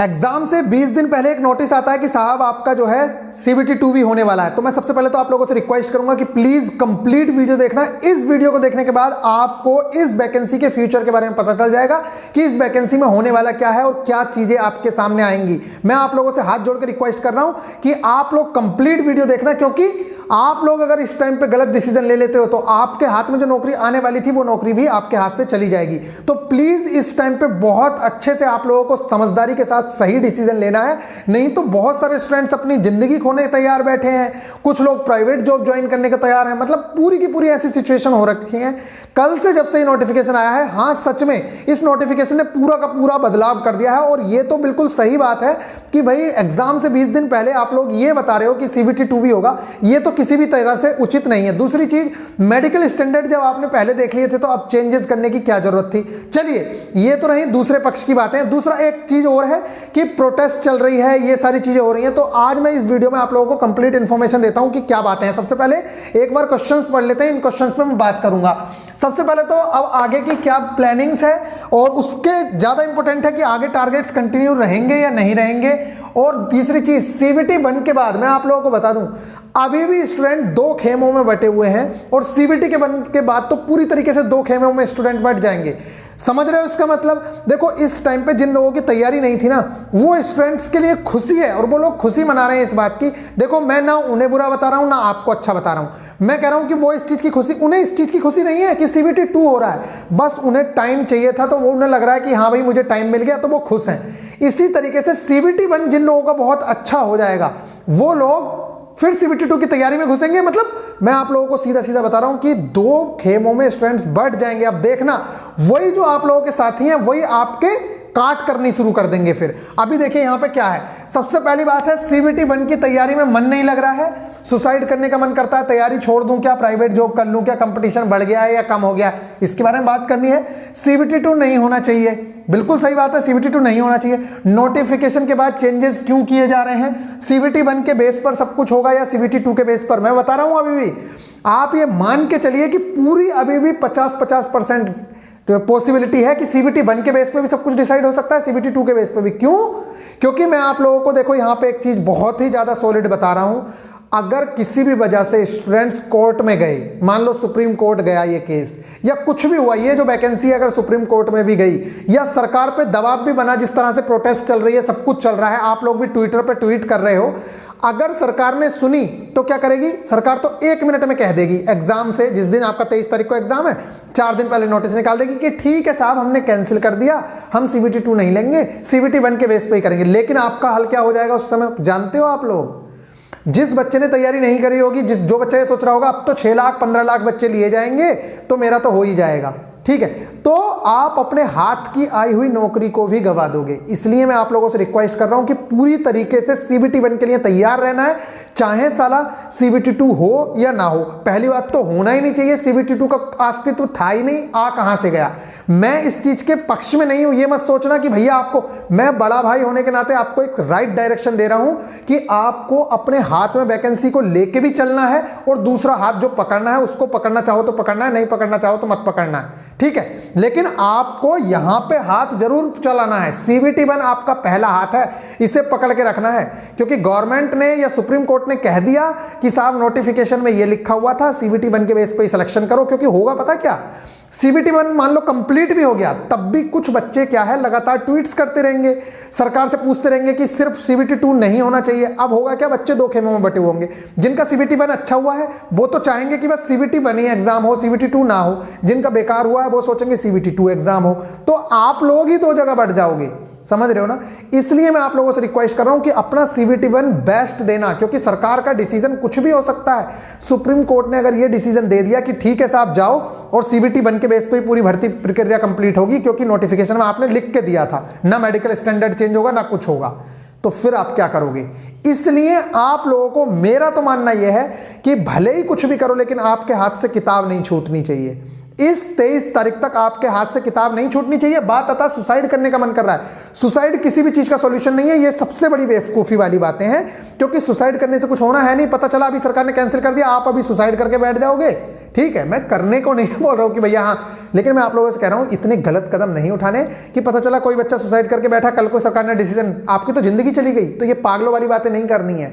Exam से 20 दिन पहले एक नोटिस आता है कि साहब आपका जो है CBT 2 भी होने वाला है। तो मैं सबसे पहले तो आप लोगों से रिक्वेस्ट करूंगा कि प्लीज कंप्लीट वीडियो देखना। इस वीडियो को देखने के बाद आपको इस वैकेंसी के फ्यूचर के बारे में पता चल जाएगा कि इस वैकेंसी में होने वाला क्या है और क्या चीजें आपके सामने आएंगी। मैं आप लोगों से हाथ जोड़कर रिक्वेस्ट कर रहा हूं कि आप लोग कंप्लीट वीडियो देखना, क्योंकि आप लोग अगर इस टाइम पे गलत डिसीजन ले लेते हो तो आपके हाथ में जो नौकरी आने वाली थी वो नौकरी भी आपके हाथ से चली जाएगी। तो प्लीज इस टाइम पे बहुत अच्छे से आप लोगों को समझदारी के साथ सही डिसीजन लेना है, नहीं तो बहुत सारे स्टूडेंट्स अपनी जिंदगी खोने तैयार बैठे हैं, कुछ लोग प्राइवेट जॉब ज्वाइन करने को तैयार हैं। मतलब पूरी की पूरी ऐसी सिचुएशन हो रखी है। कल से जब से ये नोटिफिकेशन आया है, हाँ सच में इस नोटिफिकेशन ने पूरा का पूरा बदलाव कर दिया है। और ये तो बिल्कुल सही बात है कि भाई एग्जाम से 20 दिन पहले आप लोग ये बता रहे हो कि CBT 2 भी होगा, ये तो किसी भी तरह से उचित नहीं है। दूसरी चीज, मेडिकल स्टैंडर्ड जब आपने पहले देख लिए थे तो अब चेंजेस करने की क्या जरूरत थी। चलिए ये तो रही दूसरे पक्ष की बातें। दूसरा एक चीज और है कि प्रोटेस्ट चल रही है, ये सारी चीजें हो रही हैं। तो आज मैं इस वीडियो में आप लोगों को कंप्लीट इंफॉर्मेशन देता हूं कि क्या बातें हैं। सबसे पहले एक बार क्वेश्चंस पढ़ लेते हैं, इन क्वेश्चंस पे मैं बात करूंगा। सबसे पहले तो अब आगे की क्या प्लानिंग्स है, और उसके ज्यादा इंपॉर्टेंट है कि आगे टारगेट्स कंटिन्यू रहेंगे या नहीं रहेंगे। और तीसरी चीज, CBT 1 के बाद मैं आप लोगों को बता दूं, अभी भी स्टूडेंट 2 खेमों में बटे हुए हैं, और CBT के 1 के बाद तो पूरी तरीके से 2 खेमों में स्टूडेंट बट जाएंगे। समझ रहे हो इसका मतलब? देखो इस टाइम पे जिन लोगों की तैयारी नहीं थी ना, वो स्टूडेंट्स के लिए खुशी है, और वो लोग खुशी मना रहे हैं इस बात की। देखो मैं ना उन्हें बुरा बता रहा हूं ना आपको अच्छा बता रहा हूं। मैं कह रहा हूं कि वो इस चीज की खुशी, उन्हें इस चीज की खुशी नहीं है कि CBT 2 हो रहा है, बस उन्हें टाइम चाहिए था, तो वो उन्हें लग रहा है कि हाँ भाई मुझे टाइम मिल गया, तो वो खुश हैं। इसी तरीके से CBT 1 जिन लोगों का बहुत अच्छा हो जाएगा, वो लोग फिर CBT 2 की तैयारी में घुसेंगे। मतलब मैं आप लोगों को सीधा सीधा बता रहा हूं कि 2 खेमों में स्टूडेंट्स बढ़ जाएंगे। अब देखना, वही जो आप लोगों के साथी हैं वही आपके काट करनी शुरू कर देंगे। फिर अभी देखिए यहां पे क्या है। सबसे पहली बात है, CBT 1 की तैयारी में मन नहीं लग रहा है, सुसाइड करने का मन करता है, तैयारी छोड़ दूं क्या, प्राइवेट जॉब कर लूं क्या, कंपटीशन बढ़ गया है या कम हो गया है, इसके बारे में बात करनी है। CBT 2 नहीं होना चाहिए, बिल्कुल सही बात है, CBT 2 नहीं होना चाहिए। नोटिफिकेशन के बाद चेंजेस क्यों किए जा रहे हैं? CBT 1 के बेस पर सब कुछ होगा या CBT 2 के बेस पर? मैं बता रहा हूं अभी भी आप ये मान के चलिए कि पूरी अभी भी 50% पॉसिबिलिटी है कि CBT 1 के बेस पे भी सब कुछ डिसाइड हो सकता है, CBT 2 के बेस पे भी। क्यों? क्योंकि मैं आप लोगों को देखो यहां पे एक चीज बहुत ही ज्यादा सॉलिड बता रहा हूं। अगर किसी भी वजह से स्टूडेंट्स कोर्ट में गए, मान लो सुप्रीम कोर्ट गया ये केस, या कुछ भी हुआ, ये जो वैकेंसी अगर सुप्रीम कोर्ट में भी गई, या सरकार पे दबाव भी बना, जिस तरह से प्रोटेस्ट चल रही है, सब कुछ चल रहा है, आप लोग भी ट्विटर पे ट्वीट कर रहे हो, अगर सरकार ने सुनी तो क्या करेगी? सरकार तो 1 मिनट में कह देगी, एग्जाम से जिस दिन आपका 23 तारीख को एग्जाम है, 4 दिन पहले नोटिस निकाल देगी कि ठीक है साहब हमने कैंसिल कर दिया, हम CBT 2 नहीं लेंगे, CBT 1 के बेस पे ही करेंगे। लेकिन आपका हल क्या हो जाएगा उस समय जानते हो आप लोग? जिस बच्चे ने तैयारी नहीं करी होगी, जो बच्चा ये सोच रहा होगा अब तो 6 लाख 15 लाख बच्चे लिए जाएंगे तो मेरा तो हो ही जाएगा, ठीक है, तो आप अपने हाथ की आई हुई नौकरी को भी गवा दोगे। इसलिए मैं आप लोगों से रिक्वेस्ट कर रहा हूं कि पूरी तरीके से CBT 1 के लिए तैयार रहना है, चाहे साला CBT 2 हो या ना हो। पहली बात तो होना ही नहीं चाहिए, CBT 2 का अस्तित्व था ही नहीं, आ कहां से गया। मैं इस चीज के पक्ष में नहीं हूं, ये मत सोचना कि भैया आपको, मैं बड़ा भाई होने के नाते आपको एक राइट डायरेक्शन दे रहा हूं कि आपको अपने हाथ में वैकेंसी को लेके भी चलना है, और दूसरा हाथ जो पकड़ना है उसको पकड़ना चाहो तो पकड़ना है, नहीं पकड़ना चाहो तो मत पकड़ना है, ठीक है। लेकिन आपको यहां पे हाथ जरूर चलाना है। CBT 1 आपका पहला हाथ है, इसे पकड़ के रखना है, क्योंकि गवर्नमेंट ने या सुप्रीम कोर्ट ने कह दिया कि साहब नोटिफिकेशन में ये लिखा हुआ था CBT 1 के बेस पे ही सिलेक्शन करो। क्योंकि होगा पता क्या, CBT 1 मान लो कंप्लीट भी हो गया, तब भी कुछ बच्चे क्या है लगातार ट्वीट्स करते रहेंगे, सरकार से पूछते रहेंगे कि सिर्फ CBT 2 नहीं होना चाहिए। अब होगा क्या, बच्चे 2 खेमों में बटे होंगे। जिनका CBT 1 अच्छा हुआ है वो तो चाहेंगे कि बस CBT 1 ही एग्जाम हो, CBT 2 ना हो। जिनका बेकार हुआ है वो सोचेंगे CBT 2 एग्जाम हो। तो आप लोग ही 2 जगह बढ़ जाओगे, समझ रहे हो ना? इसलिए मैं आप लोगों से रिक्वेस्ट कर रहा हूं कि अपना CBT 1 बेस्ट देना, क्योंकि सरकार का डिसीजन कुछ भी हो सकता है। सुप्रीम कोर्ट ने अगर ये डिसीजन दे दिया कि ठीक है साहब जाओ, और CBT 1 के बेस पे ही पूरी भर्ती प्रक्रिया कंप्लीट होगी, क्योंकि नोटिफिकेशन में आपने लिख के दिया था, ना मेडिकल स्टैंडर्ड चेंज होगा ना कुछ होगा, तो फिर आप क्या करोगे? इसलिए आप लोगों को, मेरा तो मानना यह है कि भले ही कुछ भी करो लेकिन आपके हाथ से किताब नहीं छूटनी चाहिए। इस 23 तारीख तक आपके हाथ से किताब नहीं छूटनी चाहिए। बात आता सुसाइड करने का मन कर रहा है, सुसाइड किसी भी चीज का सॉल्यूशन नहीं है। ये सबसे बड़ी बेवकूफी वाली बातें हैं, क्योंकि सुसाइड करने से कुछ होना है नहीं। पता चला अभी सरकार ने कैंसिल कर दिया, आप अभी सुसाइड करके बैठ जाओगे। ठीक है, मैं करने को नहीं बोल रहा हूं कि भैया हाँ, लेकिन मैं आप लोगों से कह रहा हूं इतने गलत कदम नहीं उठाने कि पता चला कोई बच्चा सुसाइड करके बैठा, कल को सरकार ने डिसीजन, आपकी तो जिंदगी चली गई। तो ये पागलों वाली बातें नहीं करनी है।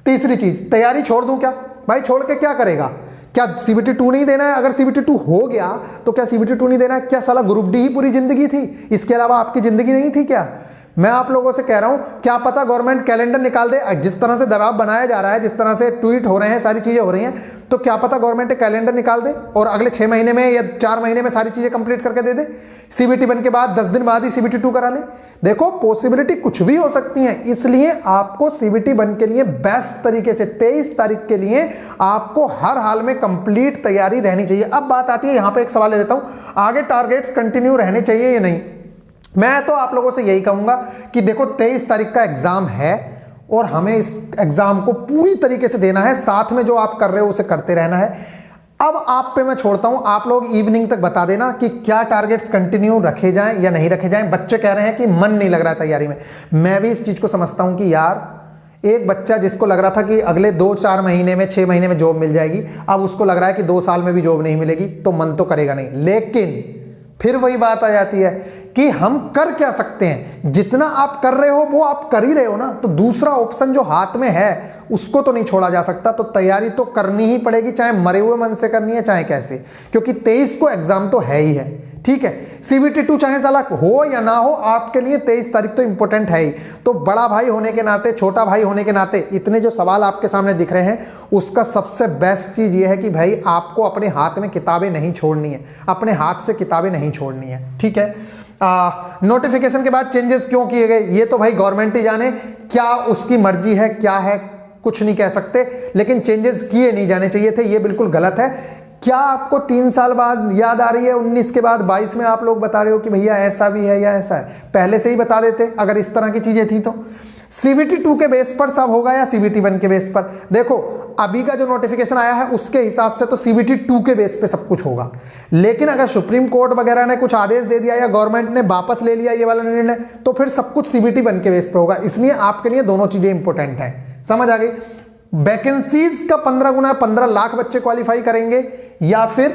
तीसरी चीज, तैयारी छोड़ दूं क्या? भाई छोड़ के क्या करेगा? क्या CBT 2 नहीं देना है? अगर CBT 2 हो गया तो क्या CBT 2 नहीं देना है? क्या साला ग्रुप डी ही पूरी जिंदगी थी? इसके अलावा आपकी जिंदगी नहीं थी क्या? मैं आप लोगों से कह रहा हूं, क्या पता गवर्नमेंट कैलेंडर निकाल दे। जिस तरह से दबाव बनाया जा रहा है, जिस तरह से ट्वीट हो रहे हैं, सारी चीजें हो रही हैं, तो क्या पता गवर्नमेंट कैलेंडर निकाल दे और अगले 6 महीने में या 4 महीने में सारी चीजें कंप्लीट करके दे दे। CBT 1 के बाद 10 दिन बाद ही CBT 2 करा ले। देखो, पॉसिबिलिटी कुछ भी हो सकती है, इसलिए आपको CBT 1 के लिए बेस्ट तरीके से 23 तारीख के लिए आपको हर हाल में कंप्लीट तैयारी रहनी चाहिए। अब बात आती है, यहां पे एक सवाल ले लेता हूं, आगे टारगेट्स कंटिन्यू रहने चाहिए या नहीं? मैं तो आप लोगों से यही कहूंगा कि देखो 23 तारीख का एग्जाम है और हमें इस एग्जाम को पूरी तरीके से देना है, साथ में जो आप कर रहे हो उसे करते रहना है। अब आप पे मैं छोड़ता हूं, आप लोग इवनिंग तक बता देना कि क्या टारगेट्स कंटिन्यू रखे जाएं या नहीं रखे जाएं। बच्चे कह रहे हैं कि मन नहीं लग रहा है तैयारी में। मैं भी इस चीज को समझता हूं कि यार, एक बच्चा जिसको लग रहा था कि अगले 2-4 महीने में, 6 महीने में जॉब मिल जाएगी, अब उसको लग रहा है कि 2 साल में भी जॉब नहीं मिलेगी, तो मन तो करेगा नहीं। लेकिन फिर वही बात आ जाती है कि हम कर क्या सकते हैं? जितना आप कर रहे हो वो आप कर ही रहे हो ना, तो दूसरा ऑप्शन जो हाथ में है उसको तो नहीं छोड़ा जा सकता। तो तैयारी तो करनी ही पड़ेगी, चाहे मरे हुए मन से करनी है चाहे कैसे, क्योंकि 23 को एग्जाम तो है ही है। ठीक है, CBT 2 चाहे साला हो या ना हो, आपके लिए 23 तारीख तो इंपॉर्टेंट है ही। तो बड़ा भाई होने के नाते, छोटा भाई होने के नाते, इतने जो सवाल आपके सामने दिख रहे हैं, उसका सबसे बेस्ट चीज ये है कि भाई आपको अपने हाथ में किताबें नहीं छोड़नी है, अपने हाथ से किताबें नहीं छोड़नी है। ठीक है, नोटिफिकेशन के बाद चेंजेस क्यों किए गए, ये तो भाई गवर्नमेंट ही जाने, क्या उसकी मर्जी है, क्या है, कुछ नहीं कह सकते। लेकिन चेंजेस किए नहीं जाने चाहिए थे, ये बिल्कुल गलत है। क्या आपको 3 साल बाद याद आ रही है? 19 के बाद 22 में आप लोग बता रहे हो कि भैया ऐसा भी है या ऐसा है? पहले से ही बता देते अगर इस तरह की चीजें थी तो। CBT 2 के बेस पर सब होगा या CBT 1 के बेस पर? देखो, अभी का जो नोटिफिकेशन आया है उसके हिसाब से तो CBT 2 के बेस पे सब कुछ होगा। लेकिन अगर सुप्रीम कोर्ट वगैरह ने कुछ आदेश दे दिया या गवर्नमेंट ने वापस ले लिया ये वाला निर्णय, तो फिर सब कुछ CBT 1 के बेस पे होगा। इसलिए आपके लिए दोनों चीजें इंपॉर्टेंट हैं। समझ आ गई? वैकेंसीज का 15 गुना, 15 लाख बच्चे क्वालिफाई करेंगे या फिर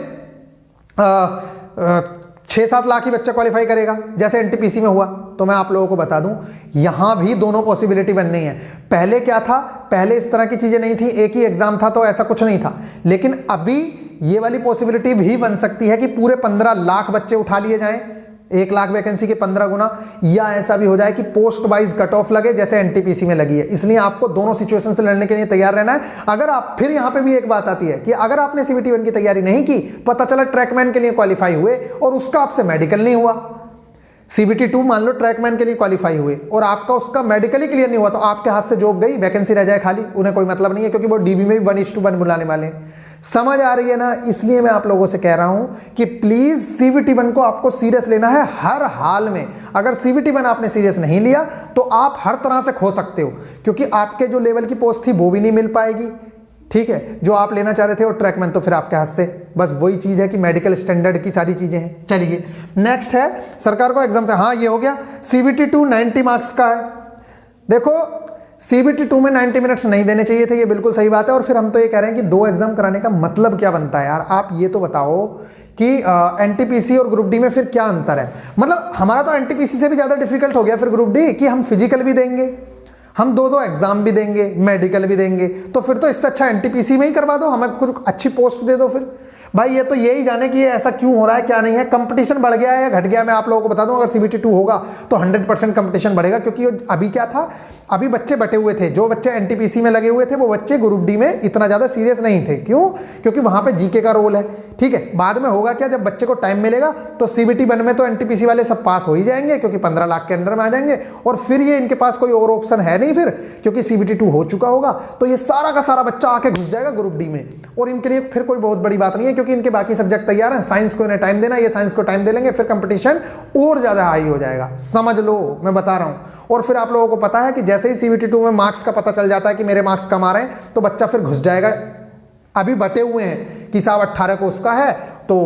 6-7 लाख ही बच्चा क्वालिफाई करेगा जैसे NTPC में हुआ? तो मैं आप लोगों को बता दूं, यहां भी दोनों पॉसिबिलिटी बननी है। पहले क्या था, पहले इस तरह की चीजें नहीं थी, एक ही एग्जाम था तो ऐसा कुछ नहीं था। लेकिन अभी ये वाली पॉसिबिलिटी भी बन सकती है कि पूरे 15 लाख बच्चे उठा लिए जाएं, 1 लाख वैकेंसी के 15 गुना, या ऐसा भी हो जाए कि पोस्ट वाइज कट ऑफ लगे जैसे NTPC में लगी है। इसलिए आपको दोनों सिचुएशन से लड़ने के लिए तैयार रहना है। अगर आप, फिर यहां पे भी एक बात आती है कि अगर आपने CBT 1 की तैयारी नहीं की, पता चला ट्रैकमैन के लिए क्वालिफाई हुए और उसका आपसे मेडिकल नहीं हुआ, CBT 2 मान लो ट्रैकमैन के लिए क्वालिफाई हुए और आपका उसका मेडिकली क्लियर नहीं हुआ, तो आपके हाथ से जॉब गई, वैकेंसी रह जाए खाली, उन्हें कोई मतलब नहीं है, क्योंकि वो DB में भी 1:1 बुलाने वाले हैं। समझ आ रही है ना? इसलिए मैं आप लोगों से कह रहा हूं कि प्लीज CBT 1 को आपको सीरियस लेना है हर हाल में। अगर CBT 1 आपने सीरियस नहीं लिया तो आप हर तरह से खो सकते हो, क्योंकि आपके जो लेवल की पोस्ट थी वो भी नहीं मिल पाएगी। ठीक है, जो आप लेना चाह रहे थे, और ट्रैकमैन तो फिर आपके हाथ से, बस वही चीज है कि मेडिकल स्टैंडर्ड की सारी चीजें हैं। चलिए नेक्स्ट है सरकार को एग्जाम से, हाँ ये हो गया। CBT 2 90 मार्क्स का है। देखो, CBT 2 में 90 मिनट्स नहीं देने चाहिए थे, ये बिल्कुल सही बात है। और फिर हम तो ये कह रहे हैं कि 2 एग्जाम कराने का मतलब क्या बनता है यार? आप ये तो बताओ कि NTPC और ग्रुप डी में फिर क्या अंतर है? मतलब हमारा तो NTPC से भी ज्यादा डिफिकल्ट हो गया फिर ग्रुप डी, कि हम फिजिकल भी देंगे, हम 2 एग्जाम भी देंगे, मेडिकल भी देंगे, तो फिर तो इससे अच्छा NTPC में ही करवा दो, हमें कुछ अच्छी पोस्ट दे दो। फिर भाई ये तो यही जाने कि ये ऐसा क्यों हो रहा है, क्या नहीं है, कंपटीशन बढ़ गया है या घट गया? मैं आप लोगों को बता दूं, अगर CBT 2 होगा तो 100% कंपटीशन बढ़ेगा, क्योंकि अभी क्या था, अभी बच्चे बटे हुए थे। जो बच्चे NTPC में लगे हुए थे वो बच्चे ग्रुप डी में इतना ज्यादा सीरियस नहीं थे। क्यों? क्योंकि वहां पे GK का रोल है। ठीक है, बाद में होगा क्या, जब बच्चे को टाइम मिलेगा तो CBT 1 में तो NTPC वाले सब पास हो ही जाएंगे, क्योंकि 15 लाख के अंडर में आ जाएंगे, और फिर ये इनके पास कोई और ऑप्शन है नहीं फिर, क्योंकि CBT 2 हो चुका होगा। तो ये सारा का सारा बच्चा आके घुस जाएगा ग्रुप डी में, और इनके लिए फिर कोई बहुत बड़ी बात नहीं है, क्योंकि इनके बाकी सब्जेक्ट तैयार हैं। साइंस को इन्हें टाइम देना, ये साइंस को टाइम दे लेंगे, फिर कंपटीशन और ज्यादा हाई हो जाएगा। समझ लो, मैं बता रहा हूं। और फिर आप लोगों को पता है कि जैसे ही CBT 2 में मार्क्स का पता चल जाता है कि मेरे मार्क्स कम आ रहे हैं, तो बच्चा फिर घुस जाएगा। अभी बटे हुए हैं कि साहब 18 को उसका है तो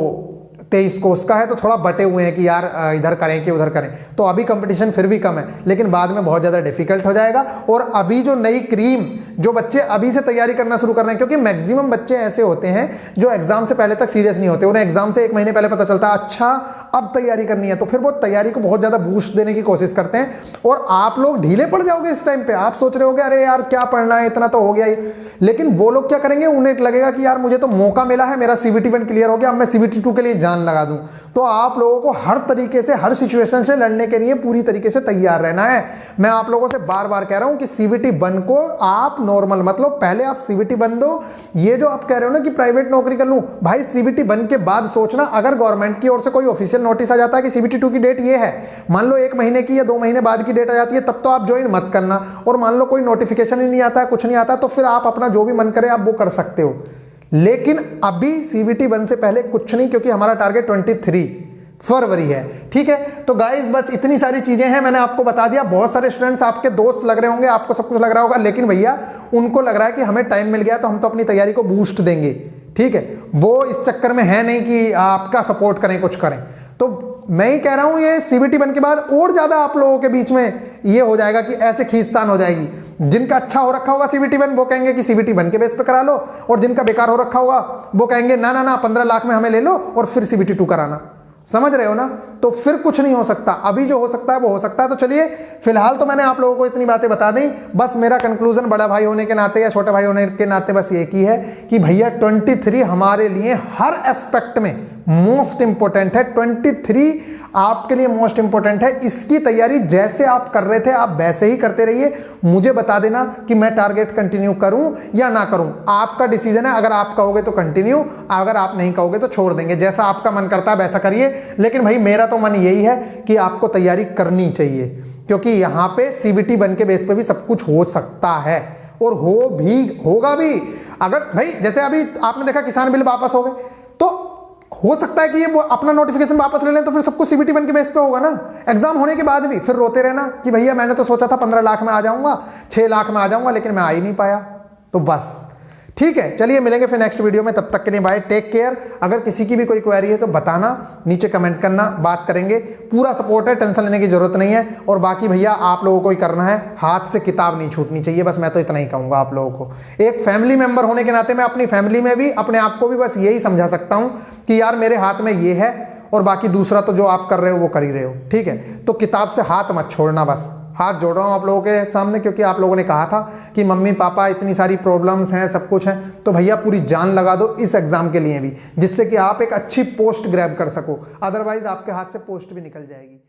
23 कोर्स का है, तो थोड़ा बटे हुए हैं कि यार इधर करें कि उधर करें। तो अभी कंपटीशन फिर भी कम है, लेकिन बाद में बहुत ज़्यादा डिफिकल्ट हो जाएगा। और अभी जो नई क्रीम जो बच्चे अभी से तैयारी करना शुरू कर रहे हैं, क्योंकि मैक्सिमम बच्चे ऐसे होते हैं जो एग्जाम से पहले तक सीरियस नहीं होते, उन्हें एग्जाम से 1 महीने पहले पता चलता है अच्छा अब तैयारी करनी है, तो फिर वो तैयारी को बहुत ज़्यादा बूस्ट देने की कोशिश करते हैं। और आप लोग ढीले पड़ जाओगे इस टाइम पे। आप सोच रहे होगे अरे यार क्या पढ़ना है, इतना तो हो गया ही। लेकिन वो लोग क्या करेंगे, उन्हें लगेगा कि यार मुझे तो मौका मिला है, मेरा CBT 1 क्लियर हो गया, अब मैं CBT 2 के लिए जान लगा दूं। तो आप लोगों को हर तरीके से, हर सिचुएशन से लड़ने के लिए पूरी तरीके से तैयार रहना है। मैं आप लोगों से बार बार कह रहा हूं कि CBT 1 को आप नॉर्मल, मतलब पहले आप CBT 1 दो। ये जो आप कह रहे हो ना कि प्राइवेट नौकरी कर लूं, भाई CBT 1 के बाद सोचना, अगर गवर्नमेंट की ओर से कोई ऑफिशियल नोटिस आ जाता है कि CBT 2 की डेट ये है, मान लो 1 महीने की या 2 महीने बाद की डेट आ जाती है, तब तो आप ज्वाइन मत करना। और मान लो कोई नोटिफिकेशन ही नहीं आता है, कुछ नहीं आता, तो फिर आप अपना जो भी मन करे आप वो कर सकते हो। लेकिन अभी CBT 1 से पहले कुछ नहीं, क्योंकि हमारा टारगेट 23 फरवरी है। ठीक है, तो गाइस बस इतनी सारी चीजें हैं, मैंने आपको बता दिया। बहुत सारे स्टूडेंट्स आपके दोस्त लग रहे होंगे, आपको सब कुछ लग रहा होगा, लेकिन भैया उनको लग रहा है कि हमें टाइम मिल गया तो हम तो अपनी तैयारी को बूस्ट देंगे। ठीक है, वो इस चक्कर में है नहीं कि आपका सपोर्ट करें, कुछ करें। तो मैं ही कह रहा हूं, ये CBT 1 के बाद और ज्यादा आप लोगों के बीच में ये हो जाएगा कि ऐसे खींचतान हो जाएगी। जिनका अच्छा हो रखा होगा CBT 1 वो कहेंगे कि CBT 1 के बेस पे करा लो, और जिनका बेकार हो रखा होगा वो कहेंगे ना ना ना 15 लाख में हमें ले लो और फिर CBT 2 कराना। समझ रहे हो ना? तो फिर कुछ नहीं हो सकता। अभी जो हो सकता है वो हो सकता है। तो चलिए, फिलहाल तो मैंने आप लोगों को इतनी बातें बता दी। बस मेरा कंक्लूजन बड़ा भाई होने के नाते या छोटे भाई होने के नाते बस एक ही है कि भैया 23 हमारे लिए हर एस्पेक्ट में मोस्ट इंपोर्टेंट है। 23 आपके लिए मोस्ट इंपोर्टेंट है। इसकी तैयारी जैसे आप कर रहे थे आप वैसे ही करते रहिए। मुझे बता देना कि मैं टारगेट कंटिन्यू करूं या ना करूं, आपका डिसीजन है। अगर आप कहोगे तो कंटिन्यू, अगर आप नहीं कहोगे तो छोड़ देंगे। जैसा आपका मन करता है वैसा करिए, लेकिन भाई मेरा तो मन यही है कि आपको तैयारी करनी चाहिए, क्योंकि यहां पे CBT 1 के बेस पे भी सब कुछ हो सकता है और होगा भी। अगर भाई जैसे अभी आपने देखा किसान बिल वापस हो गए, तो हो सकता है कि ये वो अपना नोटिफिकेशन वापस ले लें, तो फिर सबको CBT 1 के बेस पे होगा ना। एग्जाम होने के बाद भी फिर रोते रहना कि भैया मैंने तो सोचा था 15 लाख में आ जाऊंगा, 6 लाख में आ जाऊंगा, लेकिन मैं आ ही नहीं पाया। तो बस ठीक है, चलिए मिलेंगे फिर नेक्स्ट वीडियो में। तब तक के लिए बाय, टेक केयर। अगर किसी की भी कोई क्वेरी है तो बताना, नीचे कमेंट करना, बात करेंगे। पूरा सपोर्ट है, टेंशन लेने की जरूरत नहीं है। और बाकी भैया आप लोगों को ही करना है, हाथ से किताब नहीं छूटनी चाहिए। बस मैं तो इतना ही कहूंगा आप लोगों को। एक फैमिली मेंबर होने के नाते मैं अपनी फैमिली में भी, अपने आप को भी बस यही समझा सकता हूं कि यार मेरे हाथ में ये है, और बाकी दूसरा तो जो आप कर रहे हो वो कर ही रहे हो। ठीक है, तो किताब से हाथ मत छोड़ना। बस हाथ जोड़ रहा हूं आप लोगों के सामने, क्योंकि आप लोगों ने कहा था कि मम्मी पापा इतनी सारी प्रॉब्लम्स हैं, सब कुछ है, तो भैया पूरी जान लगा दो इस एग्जाम के लिए भी, जिससे कि आप एक अच्छी पोस्ट ग्रैब कर सको। अदरवाइज आपके हाथ से पोस्ट भी निकल जाएगी।